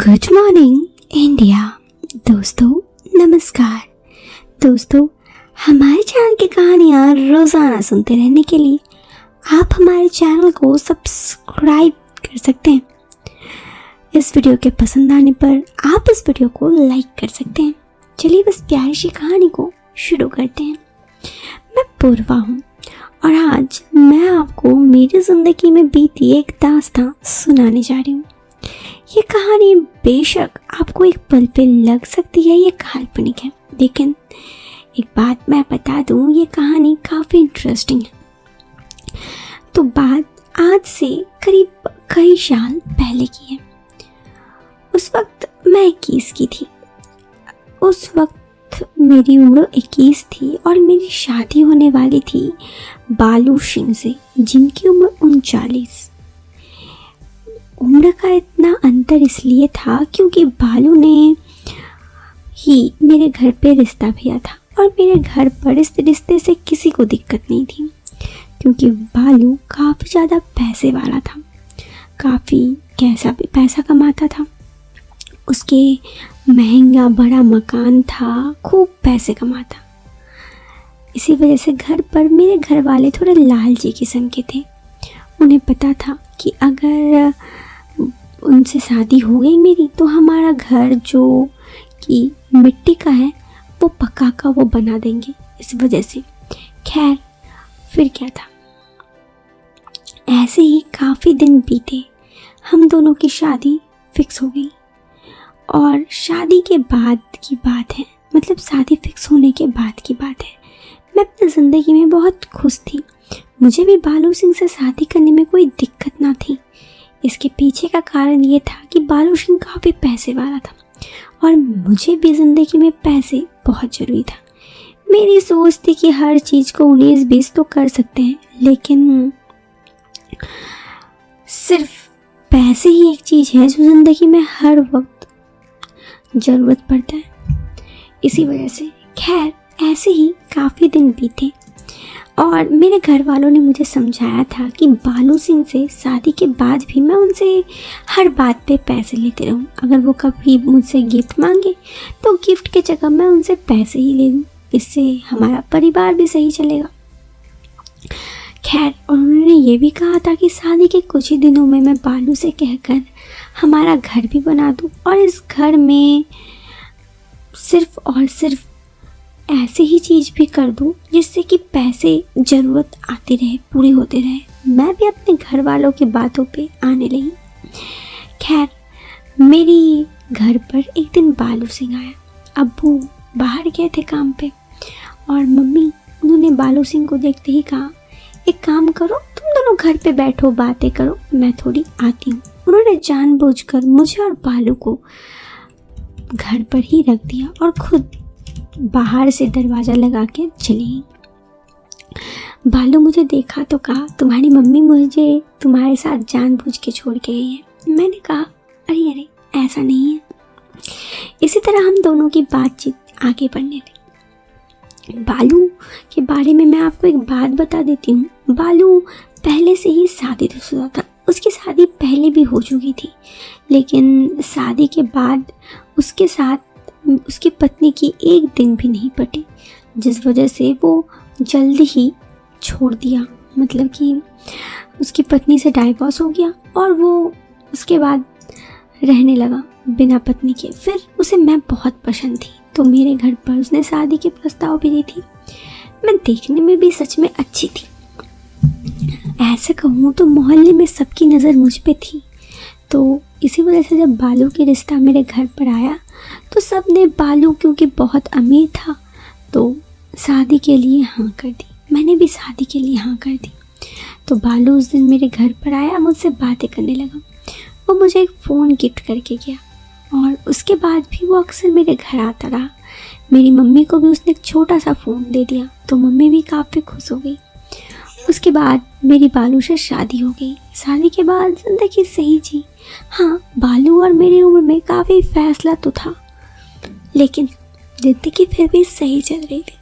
Good morning India. दोस्तों नमस्कार। दोस्तों हमारे चैनल की कहानियाँ रोज़ाना सुनते रहने के लिए आप हमारे चैनल को सब्सक्राइब कर सकते हैं। इस वीडियो के पसंद आने पर आप इस वीडियो को लाइक कर सकते हैं। चलिए बस प्यारी सी कहानी को शुरू करते हैं। मैं पूर्वा हूँ और आज मैं आपको मेरी ज़िंदगी में बीती एक दास्तां सुनाने जा रही हूँ। ये कहानी बेशक आपको एक पल पे लग सकती है ये काल्पनिक है, लेकिन एक बात मैं बता दूँ, ये कहानी काफ़ी इंटरेस्टिंग है। तो बात आज से करीब कई साल पहले की है। उस वक्त मैं 21 की थी। उस वक्त मेरी उम्र 21 थी और मेरी शादी होने वाली थी बालू सिंह से, जिनकी उम्र 39। उम्र का इतना अंतर इसलिए था क्योंकि बालू ने ही मेरे घर पे रिश्ता भेजा था और मेरे घर पर इस रिश्ते से किसी को दिक्कत नहीं थी, क्योंकि बालू काफ़ी ज़्यादा पैसे वाला था, काफ़ी पैसा कमाता था। उसके महंगा बड़ा मकान था, खूब पैसे कमाता। इसी वजह से घर पर मेरे घर वाले थोड़े लालची किस्म के थे। उन्हें पता था कि अगर उनसे शादी हो गई मेरी तो हमारा घर जो कि मिट्टी का है वो पक्का का वो बना देंगे। इस वजह से खैर फिर क्या था, ऐसे ही काफ़ी दिन बीते। हम दोनों की शादी फिक्स हो गई और शादी के बाद की बात है, मतलब शादी फिक्स होने के बाद की बात है। मैं अपनी ज़िंदगी में बहुत खुश थी। मुझे भी बालू सिंह से शादी करने में कोई दिक्कत ना थी। इसके पीछे का कारण ये था कि बालू सिंह काफ़ी पैसे वाला था और मुझे भी ज़िंदगी में पैसे बहुत ज़रूरी था। मेरी सोच थी कि हर चीज़ को 19-20 तो कर सकते हैं, लेकिन सिर्फ पैसे ही एक चीज़ है जो ज़िंदगी में हर वक्त ज़रूरत पड़ता है। इसी वजह से खैर ऐसे ही काफ़ी दिन बीते और मेरे घर वालों ने मुझे समझाया था कि बालू सिंह से शादी के बाद भी मैं उनसे हर बात पे पैसे लेते रहूं। अगर वो कभी मुझसे गिफ्ट मांगे तो गिफ्ट के जगह मैं उनसे पैसे ही ले लूं, इससे हमारा परिवार भी सही चलेगा। खैर और उन्होंने ये भी कहा था कि शादी के कुछ ही दिनों में मैं बालू से कहकर हमारा घर भी बना दूँ और इस घर में सिर्फ और सिर्फ ऐसे ही चीज़ भी कर दूँ जिससे कि पैसे ज़रूरत आते रहे, पूरी होते रहे। मैं भी अपने घर वालों की बातों पे आने लगी। खैर मेरी घर पर एक दिन बालू सिंह आया। अब्बू बाहर गए थे काम पे और मम्मी उन्होंने बालू सिंह को देखते ही कहा, एक काम करो, तुम दोनों घर पे बैठो, बातें करो, मैं थोड़ी आती हूँ। उन्होंने जानबूझकर मुझे और बालू को घर पर ही रख दिया और खुद बाहर से दरवाज़ा लगा के चली गई। बालू मुझे देखा तो कहा, तुम्हारी मम्मी मुझे तुम्हारे साथ जानबूझ के छोड़ के गई है। मैंने कहा, अरे अरे ऐसा नहीं है। इसी तरह हम दोनों की बातचीत आगे बढ़ने लगी। बालू के बारे में मैं आपको एक बात बता देती हूँ। बालू पहले से ही शादीशुदा था। उसकी शादी पहले भी हो चुकी थी, लेकिन शादी के बाद उसके साथ उसकी पत्नी की एक दिन भी नहीं पटी, जिस वजह से वो जल्दी ही छोड़ दिया। मतलब कि उसकी पत्नी से डाइवोर्स हो गया और वो उसके बाद रहने लगा बिना पत्नी के। फिर उसे मैं बहुत पसंद थी तो मेरे घर पर उसने शादी के प्रस्ताव भी दी थी। मैं देखने में भी सच में अच्छी थी। ऐसे कहूँ तो मोहल्ले में सबकी नज़र मुझ पे थी। तो इसी वजह से जब बालू के रिश्ता मेरे घर पर आया तो सब ने, बालू क्योंकि बहुत अमीर था तो शादी के लिए हाँ कर दी। मैंने भी शादी के लिए हाँ कर दी। तो बालू उस दिन मेरे घर पर आया, मुझसे बातें करने लगा। वो मुझे एक फ़ोन गिफ्ट करके गया और उसके बाद भी वो अक्सर मेरे घर आता रहा। मेरी मम्मी को भी उसने एक छोटा सा फ़ोन दे दिया तो मम्मी भी काफ़ी खुश हो गई। उसके बाद मेरी बालू से शादी हो गई। शादी के बाद ज़िंदगी सही जी। हाँ, बालू और मेरी उम्र में काफ़ी फैसला तो था, लेकिन ज़िंदगी फिर भी सही चल रही थी।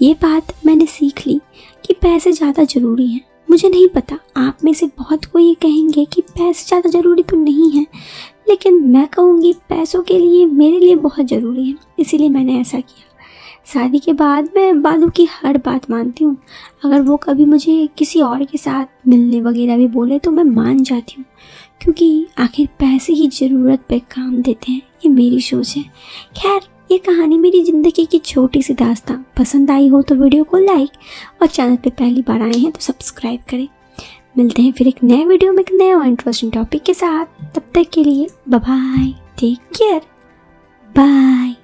ये बात मैंने सीख ली कि पैसे ज़्यादा ज़रूरी हैं। मुझे नहीं पता आप में से बहुत कोई ये कहेंगे कि पैसे ज़्यादा ज़रूरी तो नहीं है, लेकिन मैं कहूँगी पैसों के लिए मेरे लिए बहुत ज़रूरी है, इसीलिए मैंने ऐसा किया। शादी के बाद मैं बालू की हर बात मानती हूँ। अगर वो कभी मुझे किसी और के साथ मिलने वगैरह भी बोले तो मैं मान जाती हूँ, क्योंकि आखिर पैसे ही ज़रूरत पे काम देते हैं। ये मेरी सोच है। खैर, ये कहानी मेरी ज़िंदगी की छोटी सी दास्तां। पसंद आई हो तो वीडियो को लाइक और चैनल पे पहली बार आए हैं तो सब्सक्राइब करें। मिलते हैं फिर एक नए वीडियो में एक नए और इंटरेस्टिंग टॉपिक के साथ। तब तक के लिए bye bye, take care, bye.